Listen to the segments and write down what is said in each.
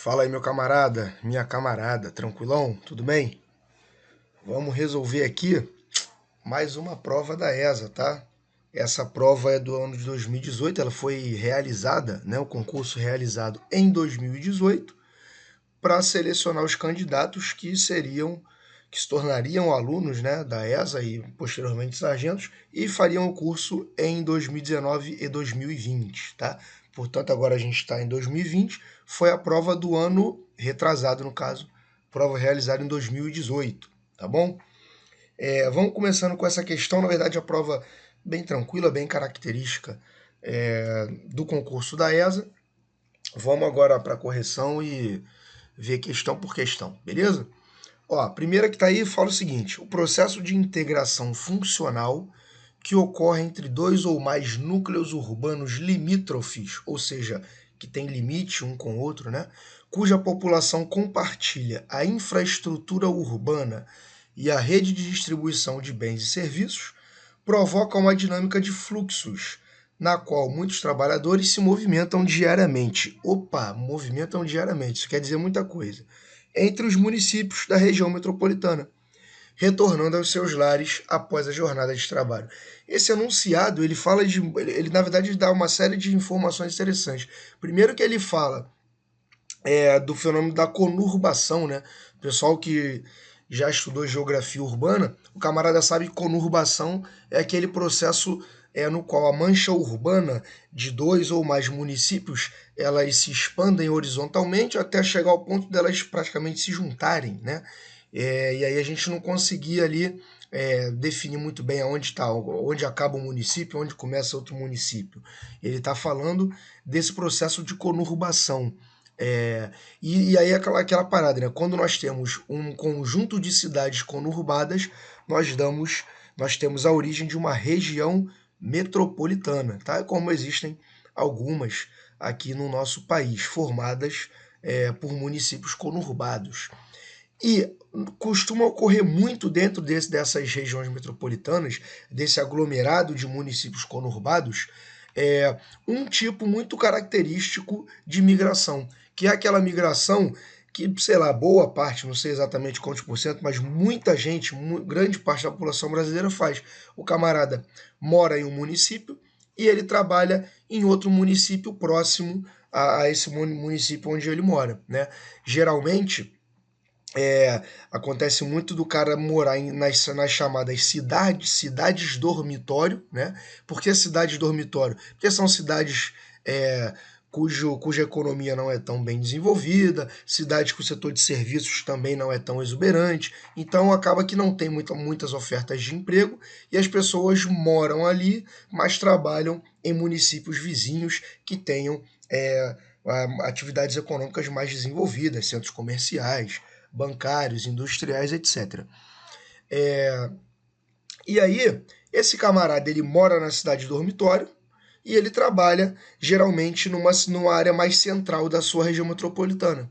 Fala aí, meu camarada, minha camarada, tranquilão? Tudo bem? Vamos resolver aqui mais uma prova da ESA, tá? Essa prova é do ano de 2018, ela foi realizada, né, o concurso realizado em 2018 para selecionar os candidatos que se tornariam alunos, né, da ESA e posteriormente sargentos e fariam o curso em 2019 e 2020, tá? Portanto, agora a gente está em 2020, foi a prova do ano retrasado, no caso, prova realizada em 2018, tá bom? Vamos começando com essa questão, na verdade, a prova bem tranquila, bem característica do concurso da ESA. Vamos agora para a correção e ver questão por questão, beleza? Ó, a primeira que está aí fala o seguinte: o processo de integração funcional que ocorre entre dois ou mais núcleos urbanos limítrofes, ou seja, que tem limite um com o outro, né? Cuja população compartilha a infraestrutura urbana e a rede de distribuição de bens e serviços, provoca uma dinâmica de fluxos, na qual muitos trabalhadores se movimentam diariamente. Opa, movimentam diariamente, isso quer dizer muita coisa. Entre os municípios da região metropolitana, retornando aos seus lares após a jornada de trabalho. Esse enunciado, ele fala de, ele na verdade dá uma série de informações interessantes. Primeiro que ele fala do fenômeno da conurbação, né? O pessoal que já estudou geografia urbana, o camarada sabe que conurbação é aquele processo no qual a mancha urbana de dois ou mais municípios elas se expandem horizontalmente até chegar ao ponto delas praticamente se juntarem, né? E aí a gente não conseguia ali definir muito bem aonde está, onde acaba um município, onde começa outro município. Ele está falando desse processo de conurbação. E aí aquela parada, né? Quando nós temos um conjunto de cidades conurbadas, nós temos a origem de uma região metropolitana, tá? Como existem algumas aqui no nosso país, formadas por municípios conurbados. E costuma ocorrer muito dentro dessas regiões metropolitanas, desse aglomerado de municípios conurbados, um tipo muito característico de migração, que é aquela migração que, sei lá, boa parte, não sei exatamente quantos por cento, mas muita gente, grande parte da população brasileira faz. O camarada mora em um município e ele trabalha em outro município próximo a esse município onde ele mora, né? Geralmente, acontece muito do cara morar nas chamadas cidades dormitório, né? Por que cidades dormitório? Porque são cidades cuja economia não é tão bem desenvolvida, cidades que o setor de serviços também não é tão exuberante, então acaba que não tem muitas ofertas de emprego e as pessoas moram ali, mas trabalham em municípios vizinhos que tenham atividades econômicas mais desenvolvidas, centros comerciais, bancários, industriais, etc. E aí, esse camarada ele mora na cidade de dormitório e ele trabalha geralmente numa área mais central da sua região metropolitana.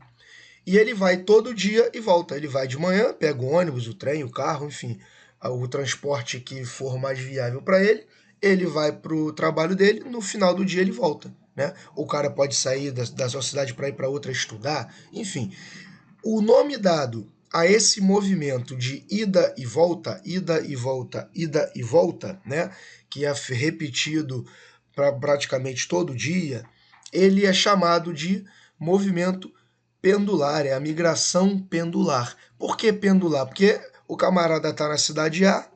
E ele vai todo dia e volta. Ele vai de manhã, pega o ônibus, o trem, o carro, enfim, o transporte que for mais viável para ele. Ele vai para o trabalho dele, no final do dia ele volta. Né? O cara pode sair da sua cidade para ir para outra estudar, enfim. O nome dado a esse movimento de ida e volta, ida e volta, ida e volta, né, que é repetido praticamente todo dia, ele é chamado de movimento pendular, é a migração pendular. Por que pendular? Porque o camarada está na cidade A,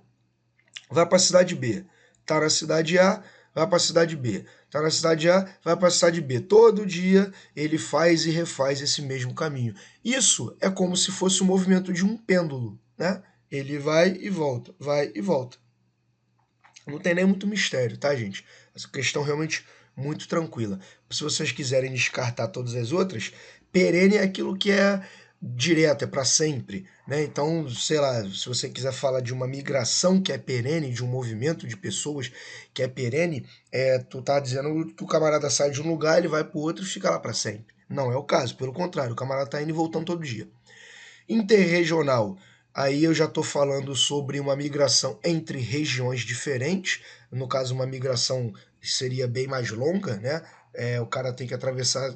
vai para a cidade B. Está na cidade A, vai para a cidade B. Está na cidade A, vai para a cidade B. Todo dia ele faz e refaz esse mesmo caminho. Isso é como se fosse o movimento de um pêndulo, né? Ele vai e volta, vai e volta. Não tem nem muito mistério, tá, gente? Essa questão realmente muito tranquila. Se vocês quiserem descartar todas as outras, perene é aquilo que é direto, é para sempre, né? Então, sei lá, se você quiser falar de uma migração que é perene, de um movimento de pessoas que é perene, tu tá dizendo que o camarada sai de um lugar, ele vai para o outro e fica lá para sempre. Não é o caso, pelo contrário, o camarada tá indo e voltando todo dia. Interregional, aí eu já estou falando sobre uma migração entre regiões diferentes, no caso uma migração seria bem mais longa, né? O cara tem que atravessar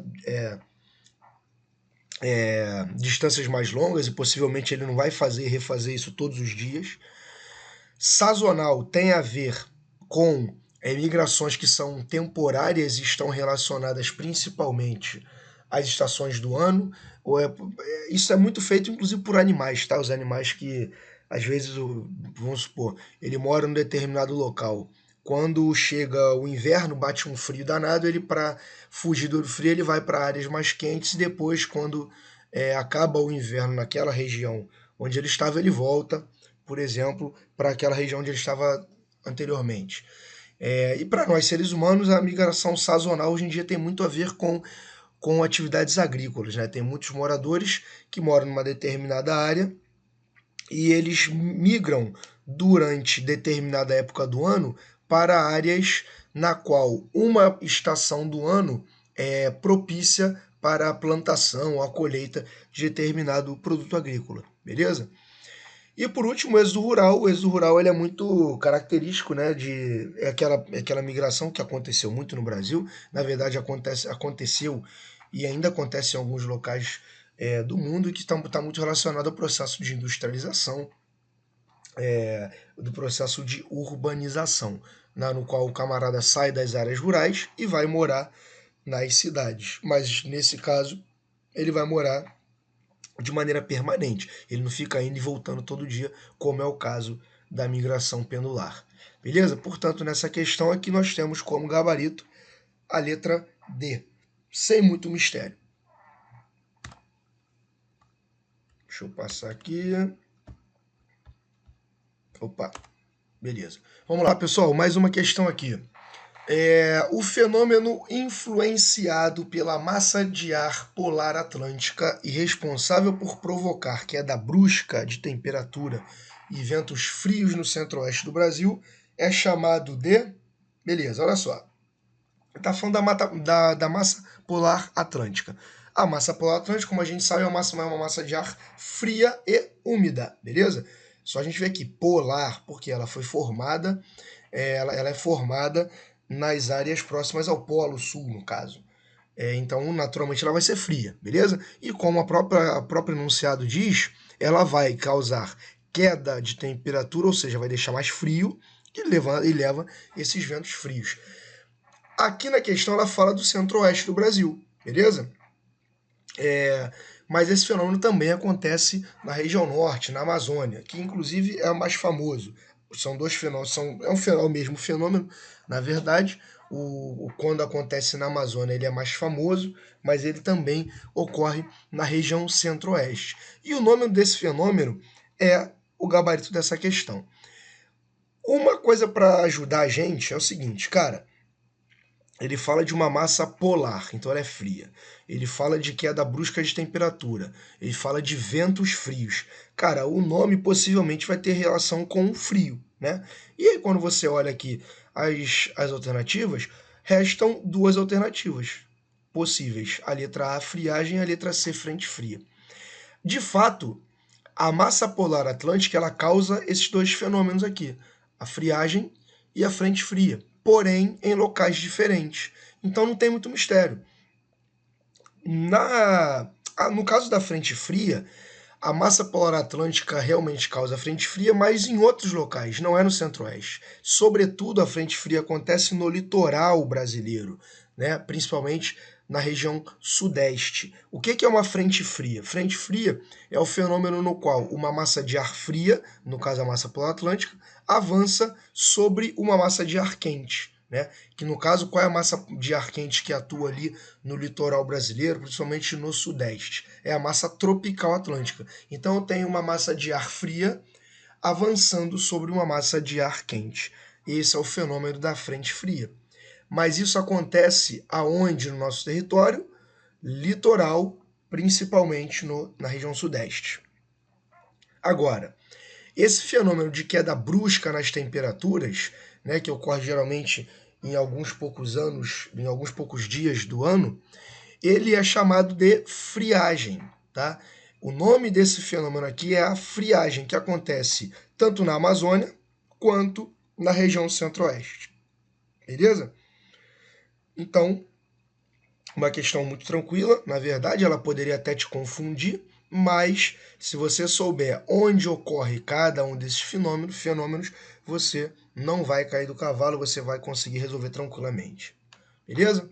distâncias mais longas, e possivelmente ele não vai refazer isso todos os dias. Sazonal tem a ver com migrações que são temporárias e estão relacionadas principalmente às estações do ano. Isso é muito feito, inclusive, por animais, tá? Os animais que, às vezes, vamos supor, ele mora num determinado local. Quando chega o inverno, bate um frio danado, ele, para fugir do frio, ele vai para áreas mais quentes, e depois, quando acaba o inverno naquela região onde ele estava, ele volta, por exemplo, para aquela região onde ele estava anteriormente. E para nós, seres humanos, a migração sazonal hoje em dia tem muito a ver com atividades agrícolas, né? Tem muitos moradores que moram numa determinada área e eles migram durante determinada época do ano para áreas na qual uma estação do ano é propícia para a plantação, a colheita de determinado produto agrícola, beleza? E por último, o êxodo rural. O êxodo rural ele é muito característico, né? Aquela migração que aconteceu muito no Brasil. Na verdade, aconteceu e ainda acontece em alguns locais do mundo, e que está muito relacionado ao processo de industrialização, do processo de urbanização, né, no qual o camarada sai das áreas rurais e vai morar nas cidades. Mas nesse caso, ele vai morar de maneira permanente. Ele não fica indo e voltando todo dia, como é o caso da migração pendular. Beleza? Portanto, nessa questão aqui nós temos como gabarito a letra D, sem muito mistério. Deixa eu passar aqui. Opa, beleza. Vamos lá, pessoal, mais uma questão aqui. O fenômeno influenciado pela massa de ar polar atlântica e responsável por provocar queda brusca de temperatura e ventos frios no centro-oeste do Brasil é chamado de... Beleza, olha só. Está falando da massa polar atlântica. A massa polar atlântica, como a gente sabe, é uma massa de ar fria e úmida, beleza? Só a gente vê aqui, polar, porque ela foi formada, ela é formada nas áreas próximas ao Polo Sul, no caso. Então, naturalmente, ela vai ser fria, beleza? E como o próprio enunciado diz, ela vai causar queda de temperatura, ou seja, vai deixar mais frio, e leva esses ventos frios. Aqui na questão ela fala do centro-oeste do Brasil, beleza? Mas esse fenômeno também acontece na região norte, na Amazônia, que inclusive é o mais famoso. São dois fenômenos, é o mesmo fenômeno, na verdade. Quando acontece na Amazônia ele é mais famoso, mas ele também ocorre na região centro-oeste. E o nome desse fenômeno é o gabarito dessa questão. Uma coisa para ajudar a gente é o seguinte, cara. Ele fala de uma massa polar, então ela é fria. Ele fala de queda brusca de temperatura. Ele fala de ventos frios. Cara, o nome possivelmente vai ter relação com o frio, né? E aí, quando você olha aqui as alternativas, restam duas alternativas possíveis. A letra A, friagem, e a letra C, frente fria. De fato, a massa polar atlântica ela causa esses dois fenômenos aqui, a friagem e a frente fria, porém em locais diferentes. Então não tem muito mistério. No caso da frente fria, a massa polar atlântica realmente causa frente fria, mas em outros locais, não é no centro-oeste. Sobretudo, a frente fria acontece no litoral brasileiro, né? Principalmente na região sudeste. O que é uma frente fria? Frente fria é o fenômeno no qual uma massa de ar fria, no caso a massa polar atlântica, avança sobre uma massa de ar quente. Né? Que no caso, qual é a massa de ar quente que atua ali no litoral brasileiro, principalmente no sudeste? É a massa tropical atlântica. Então eu tenho uma massa de ar fria avançando sobre uma massa de ar quente. Esse é o fenômeno da frente fria. Mas isso acontece aonde no nosso território? Litoral, principalmente na região sudeste. Agora, esse fenômeno de queda brusca nas temperaturas, né, que ocorre geralmente em alguns poucos anos, em alguns poucos dias do ano, ele é chamado de friagem, tá? O nome desse fenômeno aqui é a friagem, que acontece tanto na Amazônia quanto na região centro-oeste. Beleza? Então, uma questão muito tranquila, na verdade, ela poderia até te confundir, mas se você souber onde ocorre cada um desses fenômenos, você não vai cair do cavalo, você vai conseguir resolver tranquilamente. Beleza?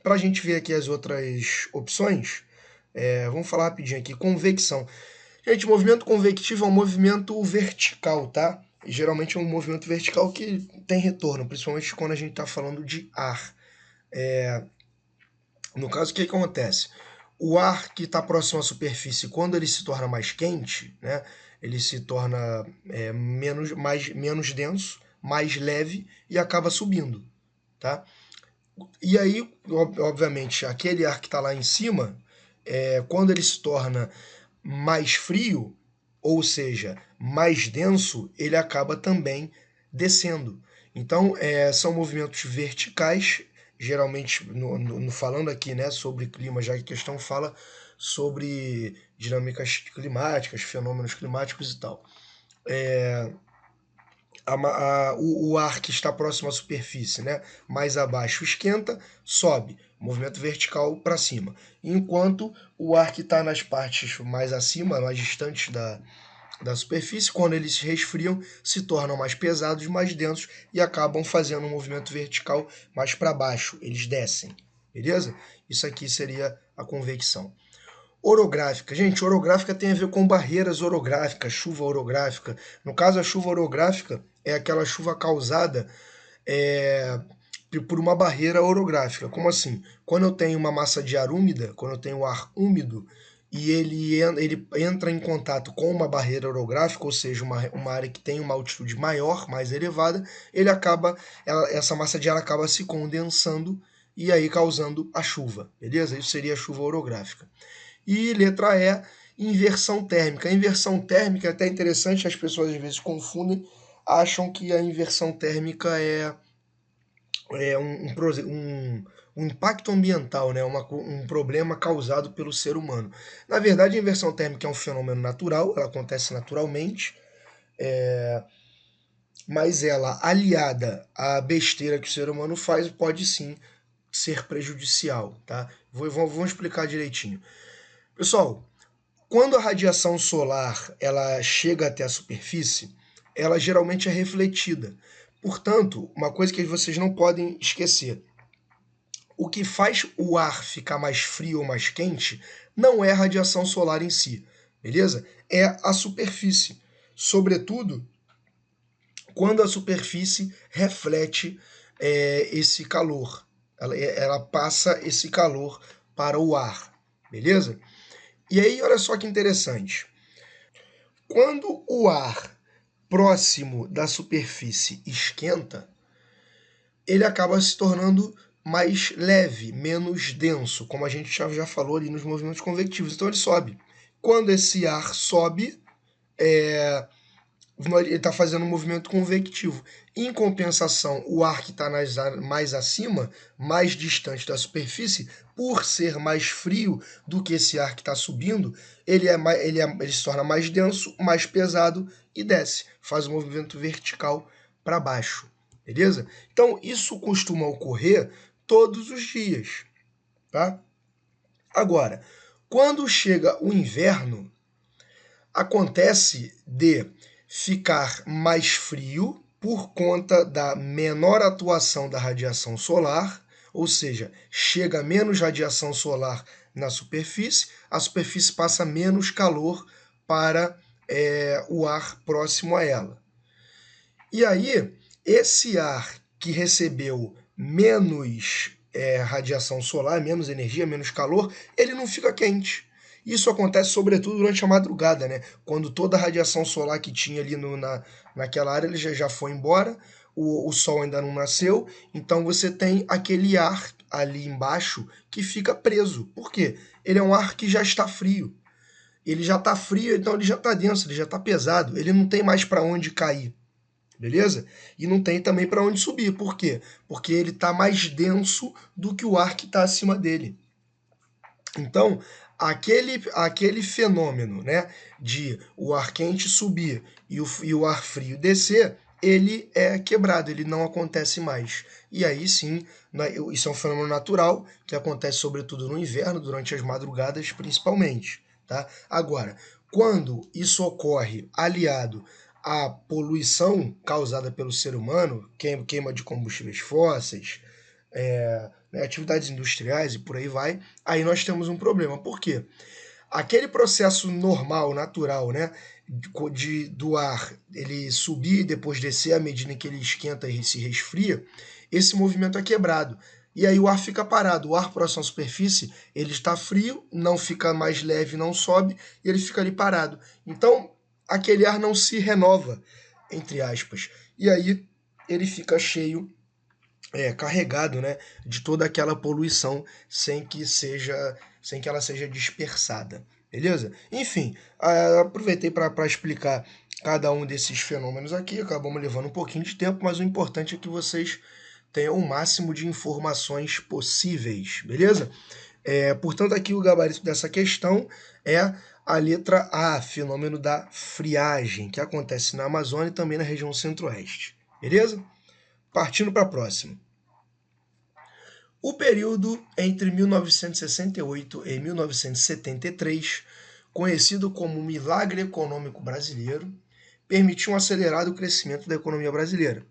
Para a gente ver aqui as outras opções, vamos falar rapidinho aqui. Convecção. Gente, movimento convectivo é um movimento vertical, tá? E geralmente é um movimento vertical que tem retorno, principalmente quando a gente está falando de ar. No caso, o que acontece? O ar que está próximo à superfície, quando ele se torna mais quente, né, ele se torna menos denso, mais leve e acaba subindo. Tá? E aí, obviamente, aquele ar que está lá em cima, quando ele se torna mais frio, ou seja, mais denso, ele acaba também descendo. Então, são movimentos verticais, geralmente, falando aqui, né, sobre clima, já que a questão fala sobre dinâmicas climáticas, fenômenos climáticos e tal. O ar que está próximo à superfície, né, mais abaixo, esquenta, sobe, movimento vertical para cima. Enquanto o ar que está nas partes mais acima, mais distantes da superfície, quando eles se resfriam, se tornam mais pesados, mais densos e acabam fazendo um movimento vertical mais para baixo, eles descem, beleza? Isso aqui seria a convecção. Orográfica. Gente, orográfica tem a ver com barreiras orográficas, chuva orográfica. No caso, a chuva orográfica é aquela chuva causada por uma barreira orográfica. Como assim? Quando eu tenho uma massa de ar úmida, quando eu tenho ar úmido, e ele entra em contato com uma barreira orográfica, ou seja, uma área que tem uma altitude maior, mais elevada, essa massa de ar acaba se condensando e aí causando a chuva, beleza? Isso seria a chuva orográfica. E letra E, inversão térmica. A inversão térmica é até interessante, as pessoas às vezes confundem, acham que a inversão térmica é um impacto ambiental, né? Um problema causado pelo ser humano. Na verdade, a inversão térmica é um fenômeno natural, ela acontece naturalmente, mas ela, aliada à besteira que o ser humano faz, pode sim ser prejudicial, tá? Vamos explicar direitinho. Pessoal, quando a radiação solar ela chega até a superfície, ela geralmente é refletida. Portanto, uma coisa que vocês não podem esquecer: o que faz o ar ficar mais frio ou mais quente não é a radiação solar em si, beleza? É a superfície. Sobretudo, quando a superfície reflete esse calor. Ela passa esse calor para o ar, beleza? E aí, olha só que interessante. Quando o ar próximo da superfície esquenta, ele acaba se tornando mais leve, menos denso, como a gente já falou ali nos movimentos convectivos. Então ele sobe. Quando esse ar sobe, ele está fazendo um movimento convectivo. Em compensação, o ar que está mais acima, mais distante da superfície, por ser mais frio do que esse ar que está subindo, ele se torna mais denso, mais pesado e desce. Faz um movimento vertical para baixo. Beleza? Então, isso costuma ocorrer todos os dias. Tá? Agora, quando chega o inverno, acontece de ficar mais frio por conta da menor atuação da radiação solar, ou seja, chega menos radiação solar na superfície, a superfície passa menos calor para o ar próximo a ela. E aí, esse ar que recebeu menos radiação solar, menos energia, menos calor, ele não fica quente. Isso acontece sobretudo durante a madrugada, né? Quando toda a radiação solar que tinha ali naquela área ele já foi embora, o sol ainda não nasceu, então você tem aquele ar ali embaixo que fica preso. Por quê? Ele é um ar que já está frio. Ele já está frio, então ele já está denso, ele já está pesado, ele não tem mais para onde cair. Beleza? E não tem também para onde subir. Por quê? Porque ele está mais denso do que o ar que está acima dele. Então, aquele fenômeno, né, de o ar quente subir e o ar frio descer, ele é quebrado, ele não acontece mais. E aí sim, isso é um fenômeno natural que acontece sobretudo no inverno, durante as madrugadas principalmente. Tá? Agora, quando isso ocorre aliado à poluição causada pelo ser humano, queima de combustíveis fósseis, né, atividades industriais e por aí vai, aí nós temos um problema. Por quê? Aquele processo normal, natural, né, do ar ele subir e depois descer à medida que ele esquenta e se resfria, esse movimento é quebrado. E aí o ar fica parado, o ar próximo à superfície, ele está frio, não fica mais leve, não sobe, e ele fica ali parado. Então, aquele ar não se renova, entre aspas. E aí ele fica cheio, carregado, né, de toda aquela poluição sem que ela seja dispersada, beleza? Enfim, aproveitei para explicar cada um desses fenômenos aqui, acabamos levando um pouquinho de tempo, mas o importante é que vocês tenham o máximo de informações possíveis, beleza? Portanto, aqui o gabarito dessa questão é a letra A, fenômeno da friagem, que acontece na Amazônia e também na região centro-oeste, beleza? Partindo para a próxima. O período entre 1968 e 1973, conhecido como Milagre Econômico Brasileiro, permitiu um acelerado crescimento da economia brasileira.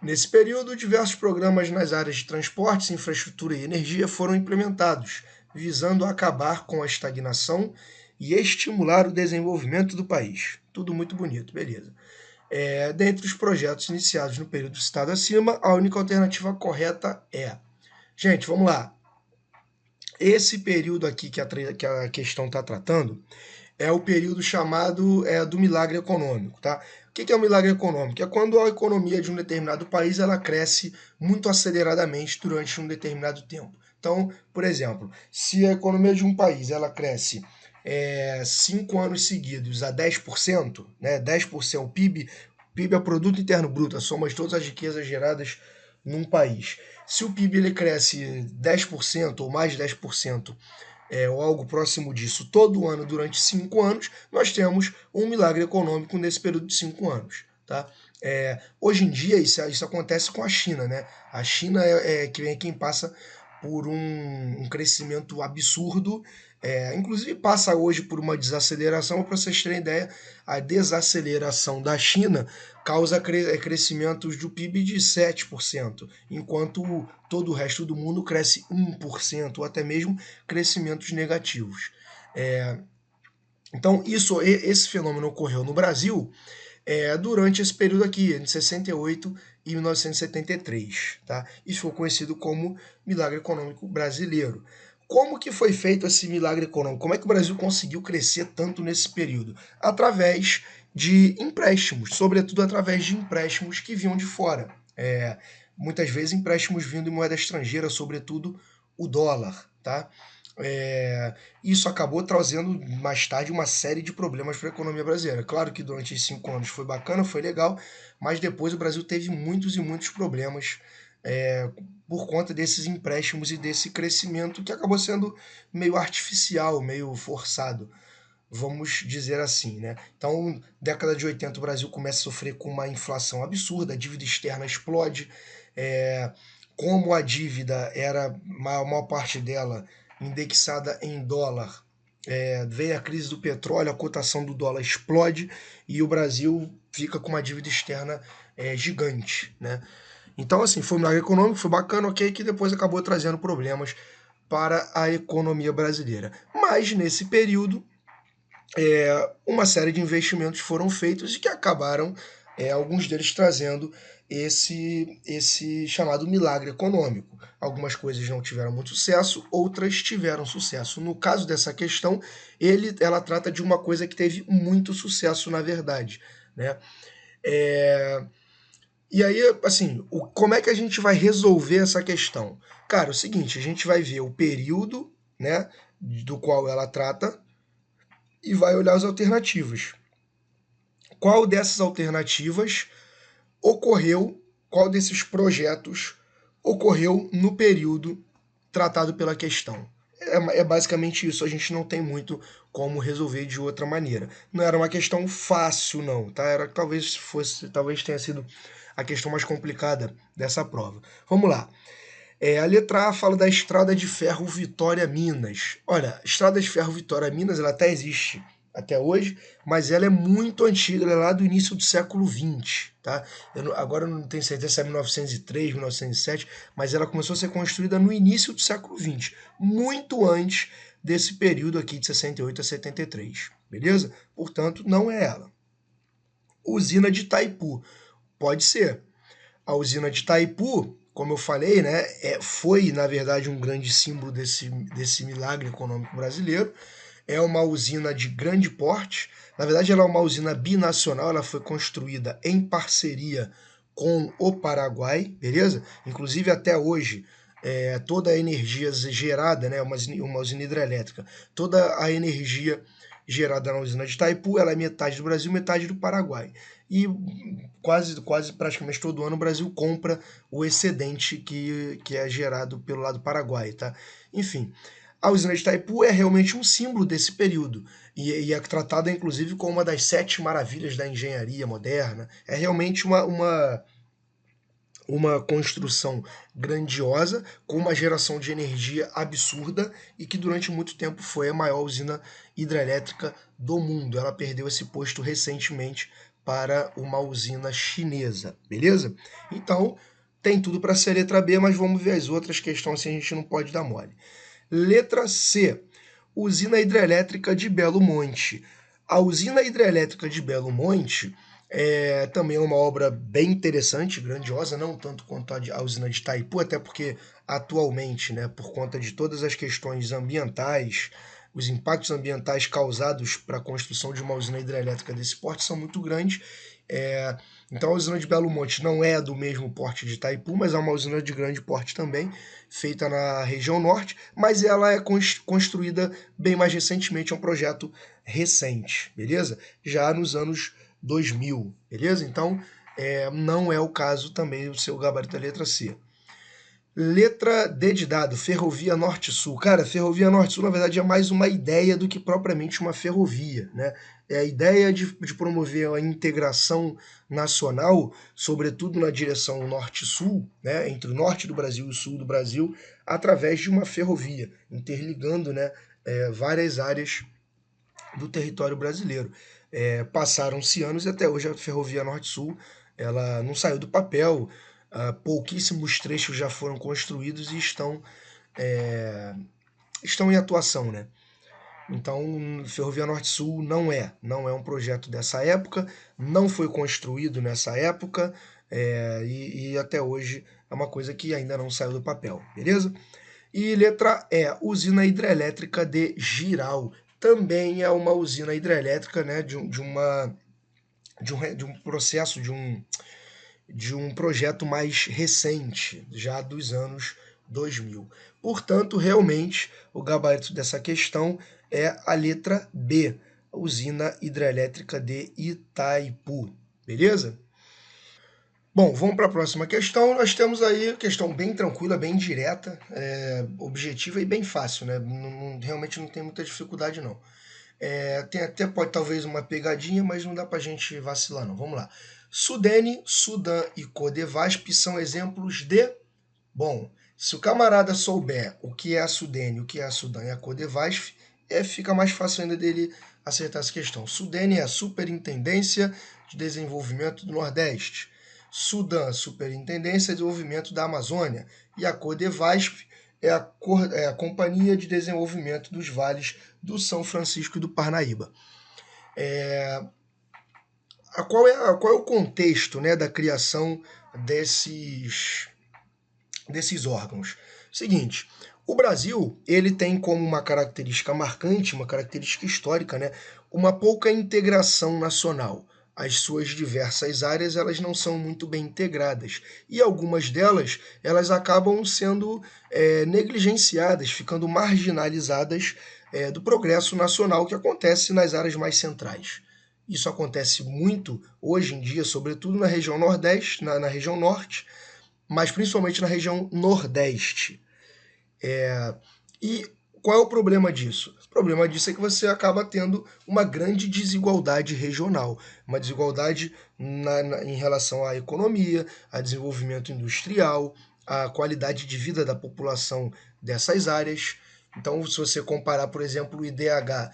Nesse período, diversos programas nas áreas de transportes, infraestrutura e energia foram implementados, visando acabar com a estagnação e estimular o desenvolvimento do país. Tudo muito bonito, beleza. Dentre os projetos iniciados no período citado acima, a única alternativa correta é... Gente, vamos lá. Esse período aqui que a questão está tratando é o período chamado do milagre econômico, tá? O que é o milagre econômico? É quando a economia de um determinado país ela cresce muito aceleradamente durante um determinado tempo. Então, por exemplo, se a economia de um país ela cresce 5 anos seguidos a 10%, né? 10%, PIB é o Produto Interno Bruto, a soma de todas as riquezas geradas num país. Se o PIB ele cresce 10% ou mais de 10%, ou algo próximo disso, todo ano durante 5 anos, nós temos um milagre econômico nesse período de 5 anos. Tá? Hoje em dia, isso acontece com a China. Né? A China é quem passa por um crescimento absurdo, inclusive passa hoje por uma desaceleração. Para vocês terem ideia, a desaceleração da China causa crescimentos do PIB de 7%, enquanto todo o resto do mundo cresce 1%, ou até mesmo crescimentos negativos. Então, esse fenômeno ocorreu no Brasil durante esse período aqui, entre 68 e 1973. Tá? Isso foi conhecido como milagre econômico brasileiro. Como que foi feito esse milagre econômico? Como é que o Brasil conseguiu crescer tanto nesse período? Através de empréstimos, sobretudo através de empréstimos que vinham de fora. Muitas vezes empréstimos vindo em moeda estrangeira, sobretudo o dólar. Tá? Isso acabou trazendo mais tarde uma série de problemas para a economia brasileira. Claro que durante esses 5 anos foi bacana, foi legal, mas depois o Brasil teve muitos e muitos problemas por conta desses empréstimos e desse crescimento que acabou sendo meio artificial, meio forçado, vamos dizer assim, né? Então, década de 80, o Brasil começa a sofrer com uma inflação absurda, a dívida externa explode, como a dívida era, a maior parte dela, indexada em dólar, vem a crise do petróleo, a cotação do dólar explode e o Brasil fica com uma dívida externa gigante, né? Então, assim, foi um milagre econômico, foi bacana, ok, que depois acabou trazendo problemas para a economia brasileira. Mas, nesse período, uma série de investimentos foram feitos e que acabaram, alguns deles trazendo esse chamado milagre econômico. Algumas coisas não tiveram muito sucesso, outras tiveram sucesso. No caso dessa questão, ela trata de uma coisa que teve muito sucesso, na verdade. Né? E aí, assim, como é que a gente vai resolver essa questão? Cara, é o seguinte, a gente vai ver o período, né, do qual ela trata e vai olhar as alternativas. Qual dessas alternativas ocorreu, qual desses projetos ocorreu no período tratado pela questão? é basicamente isso, a gente não tem muito como resolver de outra maneira. Não era uma questão fácil, não, tá? Era talvez tenha sido a questão mais complicada dessa prova. Vamos lá. A letra A fala da Estrada de Ferro Vitória-Minas. Olha, a Estrada de Ferro Vitória-Minas, ela até existe até hoje, mas ela é muito antiga, ela é lá do início do século XX, tá? Agora eu não tenho certeza se é 1903, 1907, mas ela começou a ser construída no início do século XX, muito antes desse período aqui de 68 a 73, beleza? Portanto, não é ela. Usina de Itaipu, pode ser. A usina de Itaipu, como eu falei, né, foi, na verdade, um grande símbolo desse milagre econômico brasileiro. É uma usina de grande porte. Na verdade, ela é uma usina binacional, ela foi construída em parceria com o Paraguai, beleza? Inclusive, até hoje, toda a energia gerada, né, uma usina hidrelétrica, toda a energia gerada na usina de Itaipu, ela é metade do Brasil, metade do Paraguai. E quase praticamente todo ano o Brasil compra o excedente que é gerado pelo lado paraguai, tá? Enfim, a usina de Itaipu é realmente um símbolo desse período e é tratada inclusive como uma das 7 maravilhas da engenharia moderna. É realmente uma construção grandiosa, com uma geração de energia absurda e que durante muito tempo foi a maior usina hidrelétrica do mundo. Ela perdeu esse posto recentemente para uma usina chinesa, beleza? Então, tem tudo para ser letra B, mas vamos ver as outras questões se a gente não pode dar mole. Letra C, usina hidrelétrica de Belo Monte. A usina hidrelétrica de Belo Monte também é uma obra bem interessante, grandiosa, não tanto quanto a usina de Itaipu, até porque atualmente, né, por conta de todas as questões ambientais, os impactos ambientais causados para a construção de uma usina hidrelétrica desse porte são muito grandes. Então a usina de Belo Monte não é do mesmo porte de Itaipu, mas é uma usina de grande porte também, feita na região norte, mas ela é construída bem mais recentemente, é um projeto recente, beleza? Já nos anos 2000, beleza? Então, não é o caso também do seu gabarito da letra C. Letra D de dado, Ferrovia Norte-Sul. Cara, Ferrovia Norte-Sul, na verdade, é mais uma ideia do que propriamente uma ferrovia, né? É a ideia de promover a integração nacional, sobretudo na direção norte-sul, né? Entre o norte do Brasil e o sul do Brasil, através de uma ferrovia, interligando, né, várias áreas do território brasileiro. Passaram-se anos e até hoje a Ferrovia Norte-Sul ela não saiu do papel, pouquíssimos trechos já foram construídos e estão em atuação, né? Então, Ferrovia Norte-Sul não é um projeto dessa época, não foi construído nessa época e até hoje é uma coisa que ainda não saiu do papel, beleza? E letra E, usina hidrelétrica de Jirau. Também é uma usina hidrelétrica, né, de um processo, de um projeto mais recente, já dos anos 2000. Portanto, realmente, o gabarito dessa questão é a letra B, usina hidrelétrica de Itaipu. Beleza? Bom, vamos para a próxima questão. Nós temos aí questão bem tranquila, bem direta, objetiva e bem fácil, né? Realmente não tem muita dificuldade, não. Tem até pode talvez uma pegadinha, mas não dá para a gente vacilar, não. Vamos lá. Sudene, Sudã e Codevasp são exemplos de... Bom, se o camarada souber o que é a Sudene, o que é a Sudã e a Codevasp, fica mais fácil ainda dele acertar essa questão. Sudene é a Superintendência de Desenvolvimento do Nordeste. Sudã, Superintendência de Desenvolvimento da Amazônia. E a Codevasp é a Companhia de Desenvolvimento dos Vales do São Francisco e do Parnaíba. Qual é o contexto, né, da criação desses órgãos? Seguinte, o Brasil ele tem como uma característica marcante, uma característica histórica, né, uma pouca integração nacional. As suas diversas áreas elas não são muito bem integradas e algumas delas elas acabam sendo negligenciadas, ficando marginalizadas do progresso nacional que acontece nas áreas mais centrais. Isso acontece muito hoje em dia, sobretudo na região Nordeste, na região Norte, mas principalmente na região Nordeste. E Qual é o problema disso? O problema disso é que você acaba tendo uma grande desigualdade regional, uma desigualdade em relação à economia, a desenvolvimento industrial, a qualidade de vida da população dessas áreas. Então, se você comparar, por exemplo, o IDH,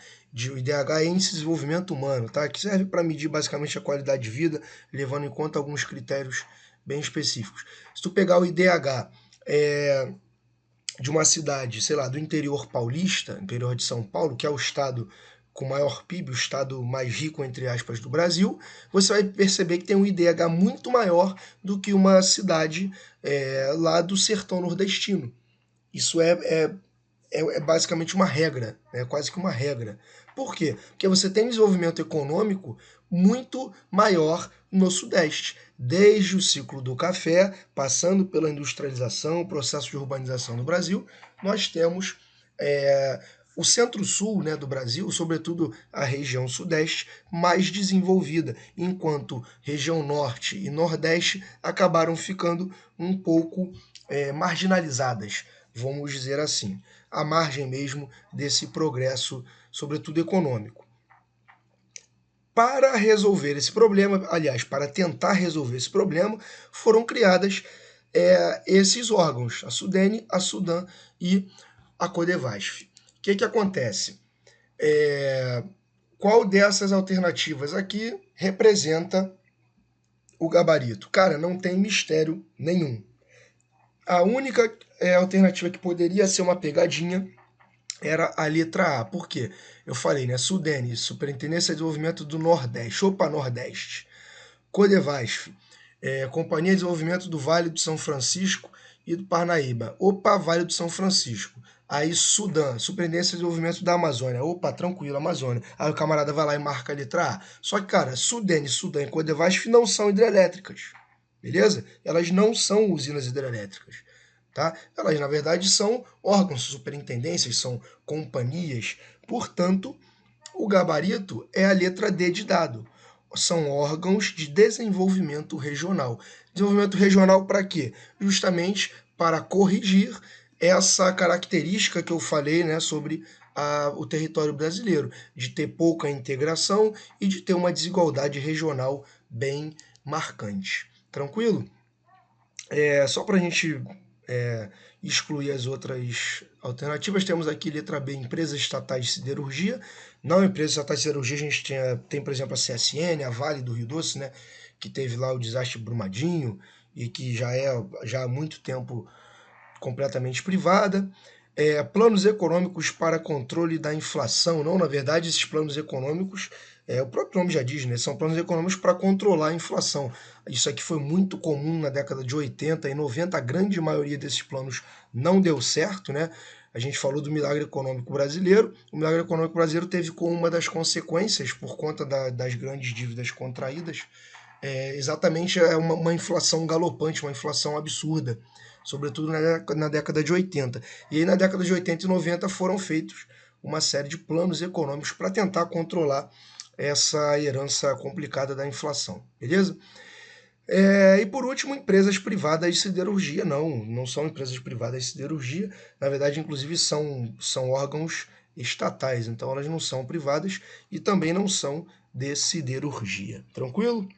o IDH é Índice de Desenvolvimento Humano, tá? Que serve para medir basicamente a qualidade de vida, levando em conta alguns critérios bem específicos. Se tu pegar o IDH de uma cidade, sei lá, do interior paulista, interior de São Paulo, que é o estado com maior PIB, o estado mais rico, entre aspas, do Brasil, você vai perceber que tem um IDH muito maior do que uma cidade lá do sertão nordestino. Isso é basicamente uma regra, é quase que uma regra. Por quê? Porque você tem desenvolvimento econômico muito maior no Sudeste, desde o ciclo do café, passando pela industrialização, o processo de urbanização do Brasil, nós temos o centro-sul, né, do Brasil, sobretudo a região sudeste, mais desenvolvida, enquanto região norte e nordeste acabaram ficando um pouco marginalizadas, vamos dizer assim, à margem mesmo desse progresso, sobretudo econômico. Para resolver esse problema, aliás, para tentar resolver esse problema, foram criadas esses órgãos, a Sudene, a Sudan e a Codevasf. O que acontece? Qual dessas alternativas aqui representa o gabarito? Cara, não tem mistério nenhum. A única alternativa que poderia ser uma pegadinha era a letra A. Por quê? Eu falei, né? Sudene, Superintendência de Desenvolvimento do Nordeste. Opa, Nordeste. Codevasf, Companhia de Desenvolvimento do Vale do São Francisco e do Parnaíba. Opa, Vale do São Francisco. Aí Sudã, Superintendência de Desenvolvimento da Amazônia. Opa, tranquilo, Amazônia. Aí o camarada vai lá e marca a letra A. Só que, cara, Sudene, Sudã e Codevasf não são hidrelétricas. Beleza? Elas não são usinas hidrelétricas. Tá? Elas, na verdade, são órgãos, superintendências, são companhias. Portanto, o gabarito é a letra D de dado. São órgãos de desenvolvimento regional. Desenvolvimento regional para quê? Justamente para corrigir essa característica que eu falei, né, sobre o território brasileiro, de ter pouca integração e de ter uma desigualdade regional bem marcante. Tranquilo? Só para a gente excluir as outras alternativas, temos aqui letra B, empresas estatais de siderurgia. Não empresas estatais de siderurgia, a gente tem, por exemplo, a CSN, a Vale do Rio Doce, né, que teve lá o desastre Brumadinho e que já há muito tempo completamente privada. Planos econômicos para controle da inflação. Não, na verdade, esses planos econômicos, o próprio nome já diz, né, são planos econômicos para controlar a inflação. Isso aqui foi muito comum na década de 80 e 90, a grande maioria desses planos não deu certo, né? A gente falou do milagre econômico brasileiro. O milagre econômico brasileiro teve como uma das consequências, por conta das grandes dívidas contraídas, exatamente uma inflação galopante, uma inflação absurda, sobretudo na década de 80. E aí na década de 80 e 90 foram feitos uma série de planos econômicos para tentar controlar essa herança complicada da inflação, beleza? E por último, empresas privadas de siderurgia. Não são empresas privadas de siderurgia, na verdade, inclusive são órgãos estatais, então elas não são privadas e também não são de siderurgia. Tranquilo?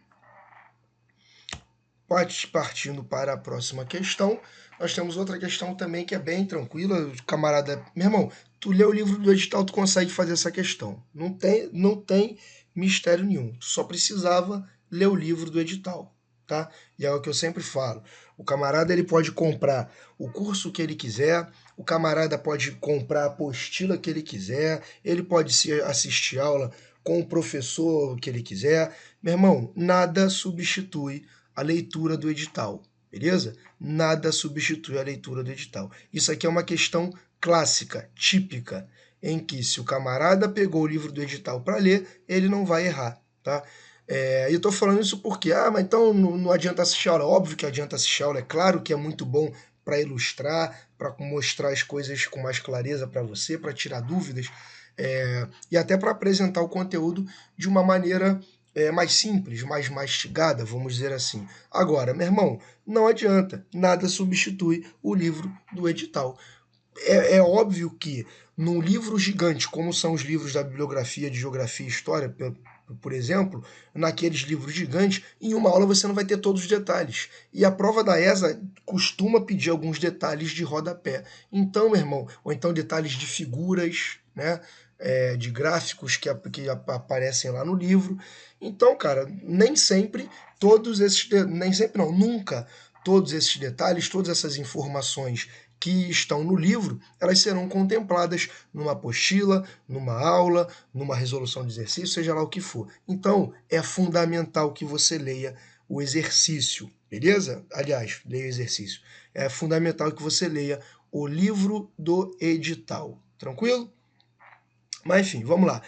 Partindo para a próxima questão, nós temos outra questão também que é bem tranquila. Camarada, meu irmão, tu lê o livro do edital, tu consegue fazer essa questão. Não tem mistério nenhum. Tu só precisava ler o livro do edital, tá? E é o que eu sempre falo. O camarada ele pode comprar o curso que ele quiser, o camarada pode comprar a apostila que ele quiser, ele pode assistir aula com o professor que ele quiser. Meu irmão, nada substitui a leitura do edital, beleza? Nada substitui a leitura do edital. Isso aqui é uma questão clássica, típica, em que se o camarada pegou o livro do edital para ler, ele não vai errar, tá? Eu estou falando isso porque, mas então não adianta assistir aula. Óbvio que adianta assistir aula, é claro que é muito bom para ilustrar, para mostrar as coisas com mais clareza para você, para tirar dúvidas, e até para apresentar o conteúdo de uma maneira mais simples, mais mastigada, vamos dizer assim. Agora, meu irmão, não adianta, nada substitui o livro do edital. é óbvio que num livro gigante, como são os livros da bibliografia de geografia e história, por exemplo, naqueles livros gigantes, em uma aula você não vai ter todos os detalhes. E a prova da ESA costuma pedir alguns detalhes de rodapé. Então, meu irmão, ou então detalhes de figuras, né? De gráficos que aparecem lá no livro. Então, cara, nem sempre nem sempre não, nunca todos esses detalhes, todas essas informações que estão no livro, elas serão contempladas numa apostila, numa aula, numa resolução de exercício, seja lá o que for. Então, é fundamental que você leia o exercício, beleza? Aliás, leia o exercício. É fundamental que você leia o livro do edital, tranquilo? Mas enfim, vamos lá.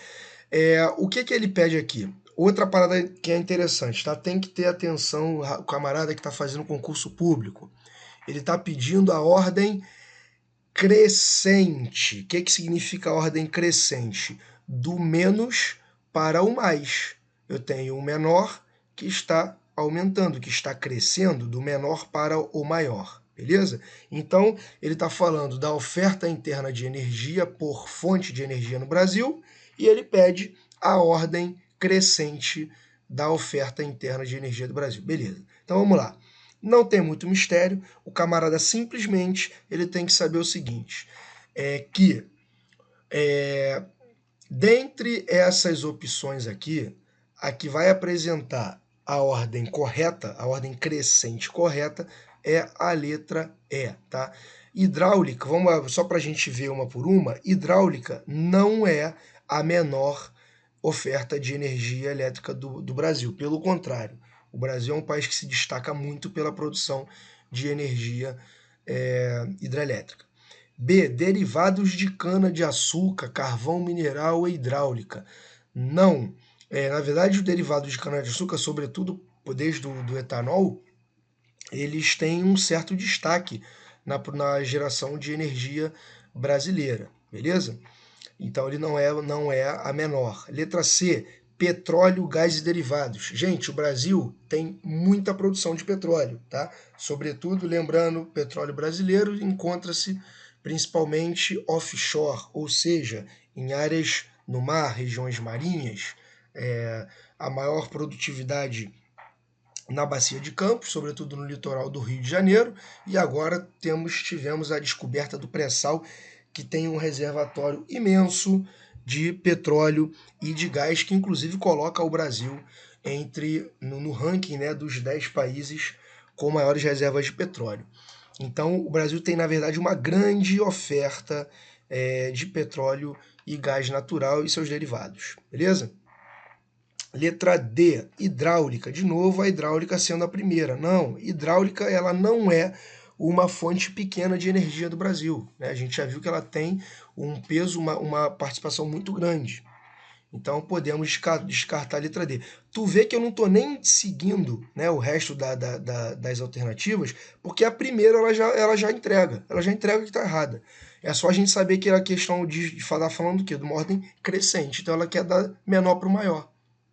O que ele pede aqui? Outra parada que é interessante, tá? Tem que ter atenção, o camarada que está fazendo concurso público. Ele está pedindo a ordem crescente. O que significa a ordem crescente? Do menos para o mais. Eu tenho o menor que está aumentando, que está crescendo do menor para o maior. Beleza? Então, ele está falando da oferta interna de energia por fonte de energia no Brasil e ele pede a ordem crescente da oferta interna de energia do Brasil. Beleza. Então, vamos lá. Não tem muito mistério, o camarada simplesmente ele tem que saber o seguinte, que dentre essas opções aqui, a que vai apresentar a ordem correta, a ordem crescente correta, é a letra E, tá? Hidráulica, vamos só para a gente ver uma por uma, hidráulica não é a menor oferta de energia elétrica do Brasil, pelo contrário, o Brasil é um país que se destaca muito pela produção de energia hidrelétrica. B. Derivados de cana-de-açúcar, carvão mineral e hidráulica. Não. Na verdade, os derivados de cana-de-açúcar, sobretudo desde do etanol, eles têm um certo destaque na geração de energia brasileira, beleza? Então ele não é a menor. Letra C, petróleo, gás e derivados. Gente, o Brasil tem muita produção de petróleo, tá? Sobretudo, lembrando, petróleo brasileiro encontra-se principalmente offshore, ou seja, em áreas no mar, regiões marinhas. A maior produtividade na Bacia de Campos, sobretudo no litoral do Rio de Janeiro, e agora tivemos a descoberta do pré-sal, que tem um reservatório imenso de petróleo e de gás, que inclusive coloca o Brasil no ranking, né, dos 10 países com maiores reservas de petróleo. Então, o Brasil tem, na verdade, uma grande oferta de petróleo e gás natural e seus derivados, beleza? Letra D, hidráulica. De novo, a hidráulica sendo a primeira. Não, hidráulica ela não é uma fonte pequena de energia do Brasil, né? A gente já viu que ela tem um peso, uma participação muito grande. Então podemos descartar a letra D. Tu vê que eu não estou nem seguindo, né, o resto das alternativas, porque a primeira ela já entrega. Ela já entrega que está errada. É só a gente saber que a questão de falar falando do quê? De uma ordem crescente. Então ela quer dar menor para o maior.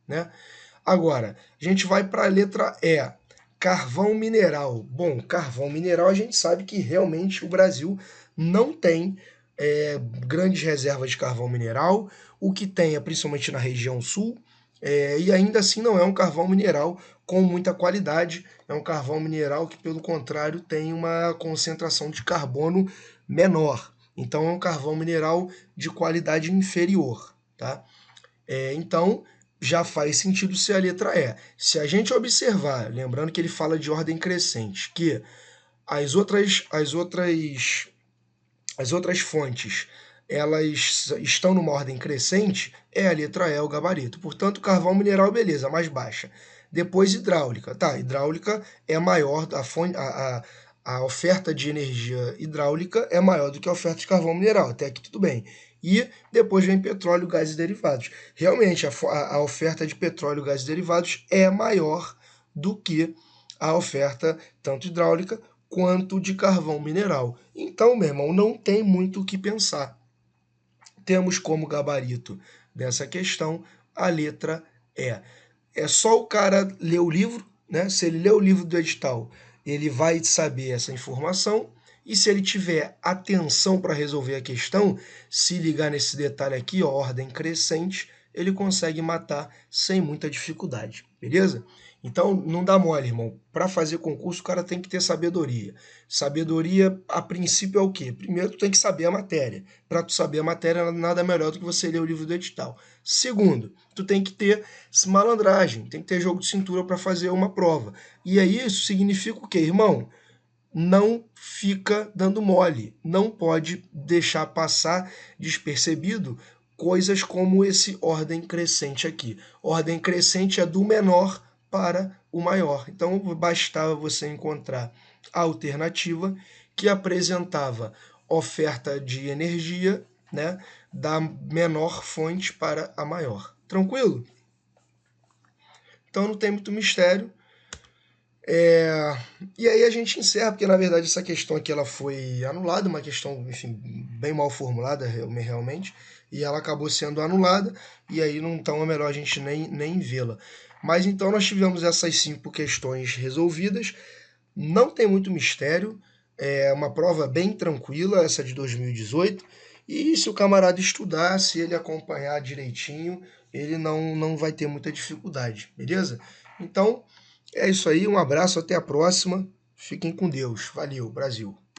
Né? Agora, a gente vai para a letra E, carvão mineral. Bom, carvão mineral a gente sabe que realmente o Brasil não tem grandes reservas de carvão mineral, o que tem é principalmente na região sul, e ainda assim não é um carvão mineral com muita qualidade, é um carvão mineral que, pelo contrário, tem uma concentração de carbono menor. Então é um carvão mineral de qualidade inferior. Tá? Então, já faz sentido ser a letra E. Se a gente observar, lembrando que ele fala de ordem crescente, que as outras fontes elas estão numa ordem crescente, é a letra E, o gabarito. Portanto, carvão mineral, beleza, mais baixa. Depois hidráulica. Tá, hidráulica é maior, a oferta de energia hidráulica é maior do que a oferta de carvão mineral, até aqui tudo bem. E depois vem petróleo, gás e derivados. Realmente, a oferta de petróleo, gás e derivados é maior do que a oferta tanto hidráulica quanto de carvão mineral. Então, meu irmão, não tem muito o que pensar. Temos como gabarito dessa questão a letra E. É só o cara ler o livro, né? Se ele ler o livro do edital, ele vai saber essa informação E se ele tiver atenção para resolver a questão, se ligar nesse detalhe aqui, ó, ordem crescente, ele consegue matar sem muita dificuldade, beleza? Então, não dá mole, irmão. Para fazer concurso, o cara tem que ter sabedoria. Sabedoria, a princípio, é o quê? Primeiro, tu tem que saber a matéria. Para tu saber a matéria, nada melhor do que você ler o livro do edital. Segundo, tu tem que ter malandragem, tem que ter jogo de cintura para fazer uma prova. E aí, isso significa o quê, irmão? Não fica dando mole, não pode deixar passar despercebido coisas como esse ordem crescente aqui. Ordem crescente é do menor para o maior. Então bastava você encontrar a alternativa que apresentava oferta de energia, né, da menor fonte para a maior. Tranquilo? Então não tem muito mistério. E aí a gente encerra, porque na verdade essa questão aqui ela foi anulada, uma questão, enfim, bem mal formulada realmente, e ela acabou sendo anulada, e aí não então é melhor a gente nem vê-la. Mas então nós tivemos essas 5 questões resolvidas, não tem muito mistério, é uma prova bem tranquila, essa de 2018, e se o camarada estudar, se ele acompanhar direitinho, ele não vai ter muita dificuldade, beleza? Então, é isso aí, um abraço, até a próxima. Fiquem com Deus. Valeu, Brasil.